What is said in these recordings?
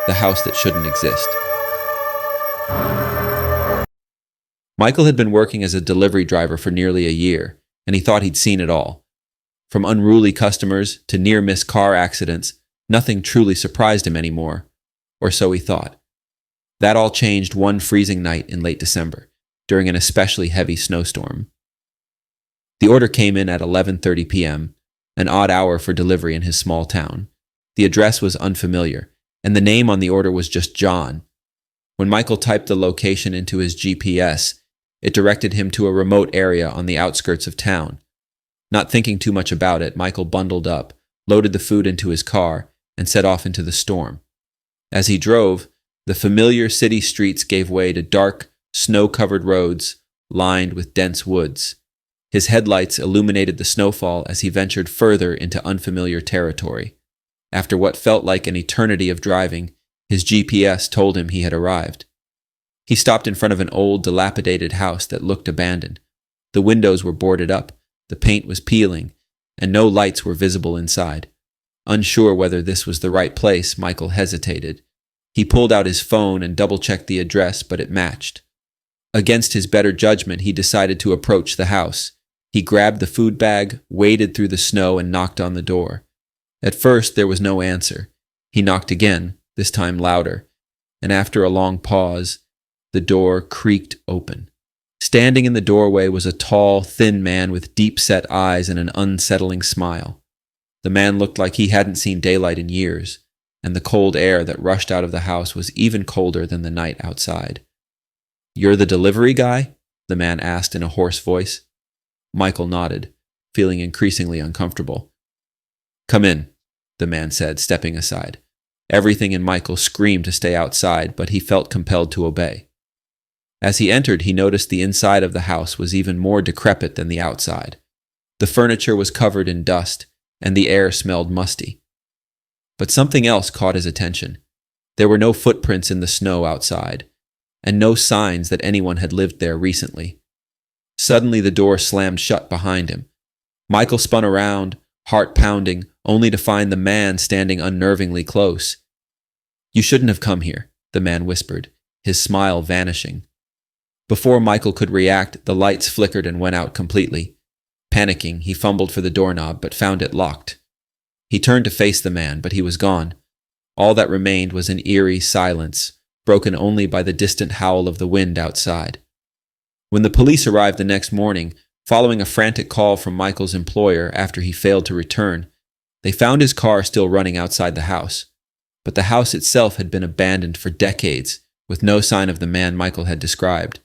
the house that shouldn't exist. Michael had been working as a delivery driver for nearly a year, and he thought he'd seen it all. From unruly customers to near-miss car accidents, nothing truly surprised him anymore, or so he thought. That all changed one freezing night in late December, during an especially heavy snowstorm. The order came in at 11:30 p.m., an odd hour for delivery in his small town. The address was unfamiliar, and the name on the order was just John. When Michael typed the location into his GPS, it directed him to a remote area on the outskirts of town. Not thinking too much about it, Michael bundled up, loaded the food into his car, and set off into the storm. As he drove, the familiar city streets gave way to dark, snow-covered roads lined with dense woods. His headlights illuminated the snowfall as he ventured further into unfamiliar territory. After what felt like an eternity of driving, his GPS told him he had arrived. He stopped in front of an old, dilapidated house that looked abandoned. The windows were boarded up, the paint was peeling, and no lights were visible inside. Unsure whether this was the right place, Michael hesitated. He pulled out his phone and double-checked the address, but it matched. Against his better judgment, he decided to approach the house. He grabbed the food bag, waded through the snow, and knocked on the door. At first, there was no answer. He knocked again, this time louder, and after a long pause, the door creaked open. Standing in the doorway was a tall, thin man with deep-set eyes and an unsettling smile. The man looked like he hadn't seen daylight in years, and the cold air that rushed out of the house was even colder than the night outside. "You're the delivery guy?" the man asked in a hoarse voice. Michael nodded, feeling increasingly uncomfortable. "Come in," the man said, stepping aside. Everything in Michael screamed to stay outside, but he felt compelled to obey. As he entered, he noticed the inside of the house was even more decrepit than the outside. The furniture was covered in dust, and the air smelled musty. But something else caught his attention. There were no footprints in the snow outside, and no signs that anyone had lived there recently. Suddenly, the door slammed shut behind him. Michael spun around, heart pounding, only to find the man standing unnervingly close. "You shouldn't have come here," the man whispered, his smile vanishing. Before Michael could react, the lights flickered and went out completely. Panicking, he fumbled for the doorknob but found it locked. He turned to face the man, but he was gone. All that remained was an eerie silence, broken only by the distant howl of the wind outside. When the police arrived the next morning, following a frantic call from Michael's employer after he failed to return, they found his car still running outside the house. But the house itself had been abandoned for decades, with no sign of the man Michael had described.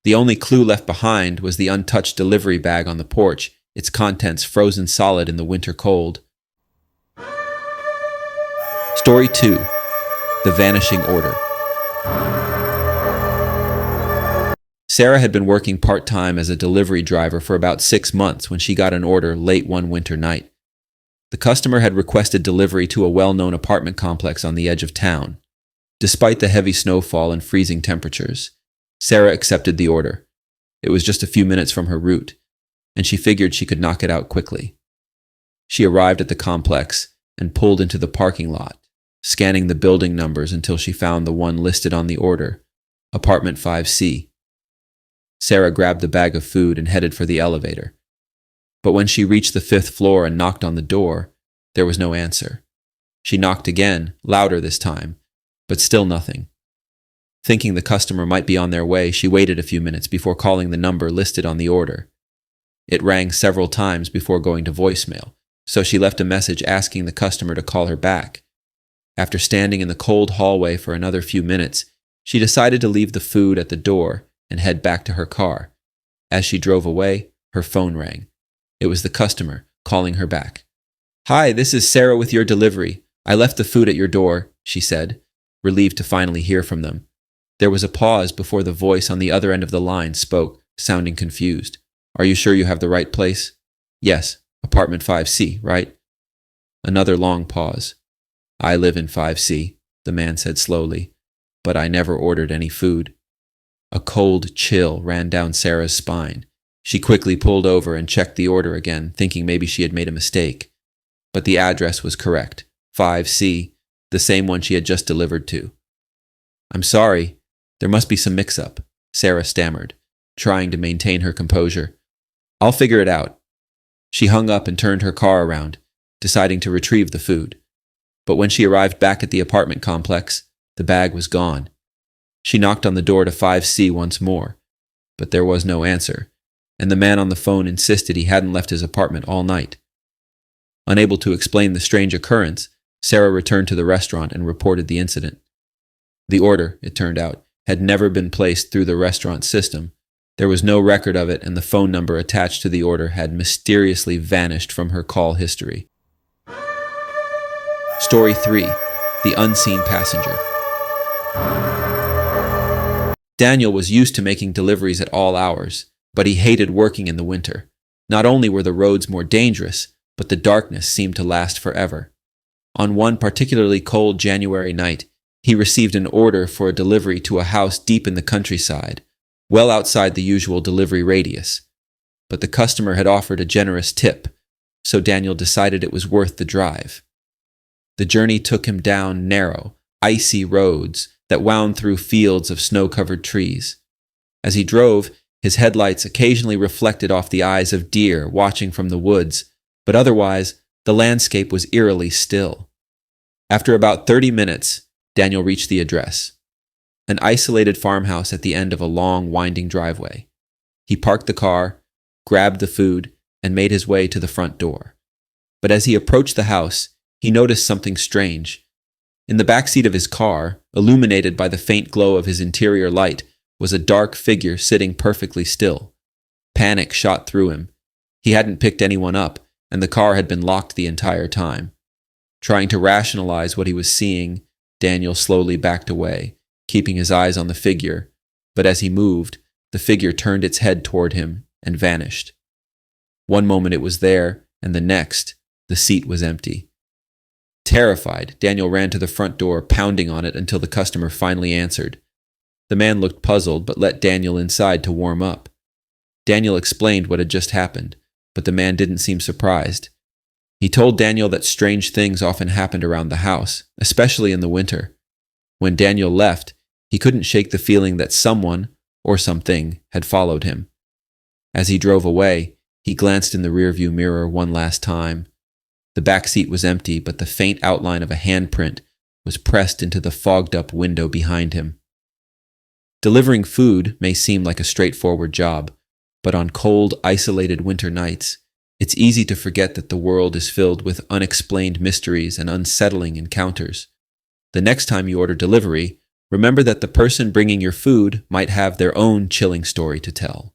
The only clue left behind was the untouched delivery bag on the porch, its contents frozen solid in the winter cold. Story 2. The Vanishing Order. Sarah had been working part-time as a delivery driver for about 6 months when she got an order late one winter night. The customer had requested delivery to a well-known apartment complex on the edge of town. Despite the heavy snowfall and freezing temperatures, Sarah accepted the order. It was just a few minutes from her route, and she figured she could knock it out quickly. She arrived at the complex and pulled into the parking lot, scanning the building numbers until she found the one listed on the order, Apartment 5C. Sarah grabbed the bag of food and headed for the elevator. But when she reached the 5th floor and knocked on the door, there was no answer. She knocked again, louder this time, but still nothing. Thinking the customer might be on their way, she waited a few minutes before calling the number listed on the order. It rang several times before going to voicemail, so she left a message asking the customer to call her back. After standing in the cold hallway for another few minutes, she decided to leave the food at the door and head back to her car. As she drove away, her phone rang. It was the customer calling her back. "Hi, this is Sarah with your delivery. I left the food at your door," she said, relieved to finally hear from them. There was a pause before the voice on the other end of the line spoke, sounding confused. "Are you sure you have the right place?" "Yes, apartment 5C, right?" Another long pause. "I live in 5C, the man said slowly, "but I never ordered any food." A cold chill ran down Sarah's spine. She quickly pulled over and checked the order again, thinking maybe she had made a mistake. But the address was correct, 5C, the same one she had just delivered to. "I'm sorry, there must be some mix-up," Sarah stammered, trying to maintain her composure. "I'll figure it out." She hung up and turned her car around, deciding to retrieve the food. But when she arrived back at the apartment complex, the bag was gone. She knocked on the door to 5C once more, but there was no answer, and the man on the phone insisted he hadn't left his apartment all night. Unable to explain the strange occurrence, Sarah returned to the restaurant and reported the incident. The order, it turned out, had never been placed through the restaurant system. There was no record of it, and the phone number attached to the order had mysteriously vanished from her call history. Story 3. The Unseen Passenger. Daniel was used to making deliveries at all hours, but he hated working in the winter. Not only were the roads more dangerous, but the darkness seemed to last forever. On one particularly cold January night, he received an order for a delivery to a house deep in the countryside, well outside the usual delivery radius. But the customer had offered a generous tip, so Daniel decided it was worth the drive. The journey took him down narrow, icy roads that wound through fields of snow-covered trees. As he drove, his headlights occasionally reflected off the eyes of deer watching from the woods, but otherwise, the landscape was eerily still. After about 30 minutes, Daniel reached the address. An isolated farmhouse at the end of a long, winding driveway. He parked the car, grabbed the food, and made his way to the front door. But as he approached the house, he noticed something strange. In the backseat of his car, illuminated by the faint glow of his interior light, was a dark figure sitting perfectly still. Panic shot through him. He hadn't picked anyone up, and the car had been locked the entire time. Trying to rationalize what he was seeing, Daniel slowly backed away, keeping his eyes on the figure, but as he moved, the figure turned its head toward him and vanished. One moment it was there, and the next, the seat was empty. Terrified, Daniel ran to the front door, pounding on it until the customer finally answered. The man looked puzzled, but let Daniel inside to warm up. Daniel explained what had just happened, but the man didn't seem surprised. He told Daniel that strange things often happened around the house, especially in the winter. When Daniel left, he couldn't shake the feeling that someone, or something, had followed him. As he drove away, he glanced in the rearview mirror one last time. The back seat was empty, but the faint outline of a handprint was pressed into the fogged-up window behind him. Delivering food may seem like a straightforward job, but on cold, isolated winter nights, it's easy to forget that the world is filled with unexplained mysteries and unsettling encounters. The next time you order delivery, remember that the person bringing your food might have their own chilling story to tell.